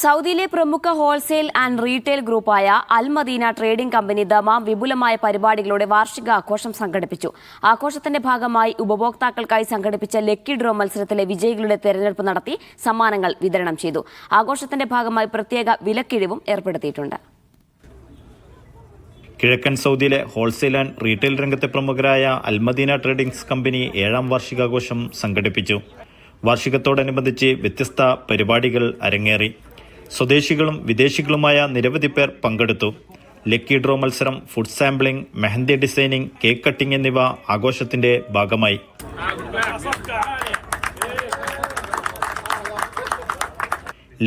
സൗദിയിലെ പ്രമുഖ wholesale and retail ഗ്രൂപ്പായ Al Madina trading company Dammam വിപുലമായ പരിപാടികളുടെ വാർഷിക ആഘോഷം സംഘടിപ്പിച്ചു. ആഘോഷത്തിന്റെ ഭാഗമായി ഉപഭോക്താക്കൾക്കായി സംഘടിപ്പിച്ച ലക്കി ഡ്രോ മത്സരത്തിലെ വിജയികളുടെ തെരഞ്ഞെടുപ്പ് നടത്തി സമ്മാനങ്ങൾ വിതരണം ചെയ്തു. ആഘോഷത്തിന്റെ ഭാഗമായി പ്രത്യേക വിലക്കിഴിവും ഏർപ്പെടുത്തിയിട്ടുണ്ട്. കിഴക്കൻ സൗദിയിലെ ഹോൾസെയിൽ ആൻഡ് റീറ്റെയിൽ രംഗത്തെ പ്രമുഖരായ അൽ മദീന ട്രേഡിംഗ്സ് കമ്പനി 7ാം വാർഷികാഘോഷം സംഘടിപ്പിച്ചു. വാർഷികത്തോടനുബന്ധിച്ച് വ്യത്യസ്ത പരിപാടികൾ അരങ്ങേറി. സ്വദേശികളും വിദേശികളുമായ നിരവധി പേർ പങ്കെടുത്തു. ലക്കി ഡ്രോ മത്സരം, food sampling, mehndi designing, cake cutting എന്നിവ ആഘോഷത്തിന്റെ ഭാഗമായി.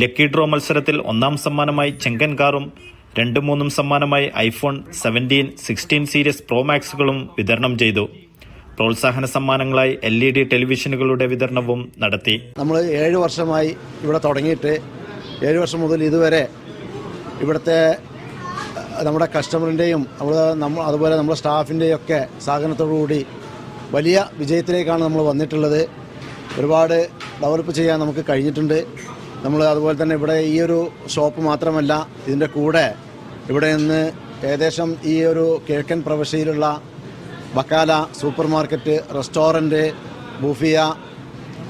ലക്കി ഡ്രോ മത്സരത്തിൽ 1ാം സമ്മാനമായി ചെങ്കൻ കാറും 2-3 സമ്മാനമായി iPhone 17, 16 സീരീസ് പ്രോ മാക്സുകളും വിതരണം ചെയ്തു. പ്രോത്സാഹന സമ്മാനങ്ങളായി LED ടെലിവിഷനുകളുടെ വിതരണവും നടത്തി. നമ്മൾ 7 വർഷമായി ഇവിടെ തുടങ്ങിയിട്ട് 7 വർഷം മുതൽ ഇതുവരെ ഇവിടുത്തെ നമ്മുടെ കസ്റ്റമറിൻ്റെയും അതുപോലെ നമ്മുടെ സ്റ്റാഫിൻ്റെയും ഒക്കെ സഹകരണത്തോടുകൂടി വലിയ വിജയത്തിലേക്കാണ് നമ്മൾ വന്നിട്ടുള്ളത്. ഒരുപാട് ഡെവലപ്പ് ചെയ്യാൻ നമുക്ക് കഴിഞ്ഞിട്ടുണ്ട്. നമ്മൾ അതുപോലെ തന്നെ ഇവിടെ ഈ ഒരു ഷോപ്പ് മാത്രമല്ല, ഇതിൻ്റെ കൂടെ ഇവിടെ നിന്ന് ഏകദേശം ഈ ഒരു കിഴക്കൻ പ്രവിശ്യയിലുള്ള ബക്കാല, സൂപ്പർ മാർക്കറ്റ്, റെസ്റ്റോറൻറ്റ്, ബൂഫിയ,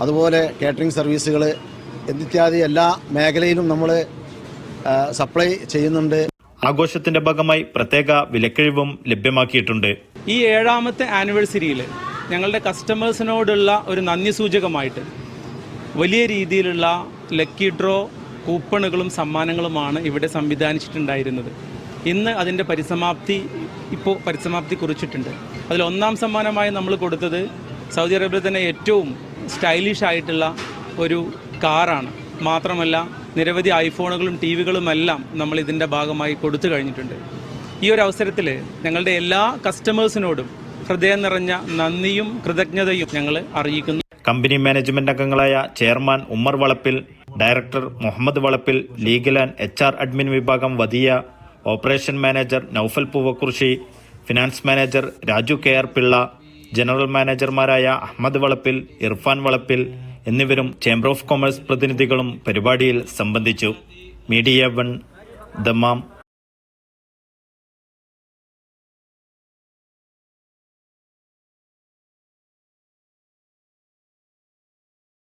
അതുപോലെ കേറ്ററിംഗ് സർവീസുകൾ ഇത്യാദി എല്ലാ മേഖലയിലും നമ്മൾ സപ്ലൈ ചെയ്യുന്നുണ്ട്. ആഘോഷത്തിന്റെ ഭാഗമായി പ്രത്യേക വിലക്കിഴിവും ലഭ്യമാക്കിയിട്ടുണ്ട്. ഈ 7ാമത്തെ ആനിവേഴ്സറിയിൽ ഞങ്ങളുടെ കസ്റ്റമേഴ്സിനോടുള്ള ഒരു നന്ദി സൂചകമായിട്ട് വലിയ രീതിയിലുള്ള ലക്കി ഡ്രോ കൂപ്പണുകളും സമ്മാനങ്ങളുമാണ് ഇവിടെ സംവിധാനിച്ചിട്ടുണ്ടായിരുന്നത്. ഇന്ന് അതിൻ്റെ പരിസമാപ്തി കുറിച്ചിട്ടുണ്ട്. അതിൽ 1ാം സമ്മാനമായി നമ്മൾ കൊടുത്തത് സൗദി അറേബ്യയിൽ തന്നെ ഏറ്റവും സ്റ്റൈലിഷ് ആയിട്ടുള്ള ഒരു കാറാണ്. മാത്രമല്ല നിരവധി ഐഫോണുകളും ടിവികളുമെല്ലാം നമ്മൾ ഇതിൻ്റെ ഭാഗമായി കൊടുത്തു കഴിഞ്ഞിട്ടുണ്ട്. ഈ ഒരു അവസരത്തിൽ ഞങ്ങളുടെ എല്ലാ കസ്റ്റമേഴ്സിനോടും ഹൃദയം നിറഞ്ഞ നന്ദിയും കൃതജ്ഞതയും ഞങ്ങൾ അറിയിക്കുന്നു. കമ്പനി മാനേജ്മെന്റ് അംഗങ്ങളായ chairman Ummer Valappil, director Muhammad Valappil, legal and HR admin വിഭാഗം Vadiya, operation manager Noufal Poovakkurissi, finance manager Raju KR Pillai, general മാനേജർമാരായ അഹമ്മദ് വളപ്പിൽ, ഇർഫാൻ വളപ്പിൽ എന്നിവരും ചേംബർ ഓഫ് കൊമേഴ്സ് പ്രതിനിധികളും പരിപാടിയിൽ സംബന്ധിച്ചു. Media 1, Dammam.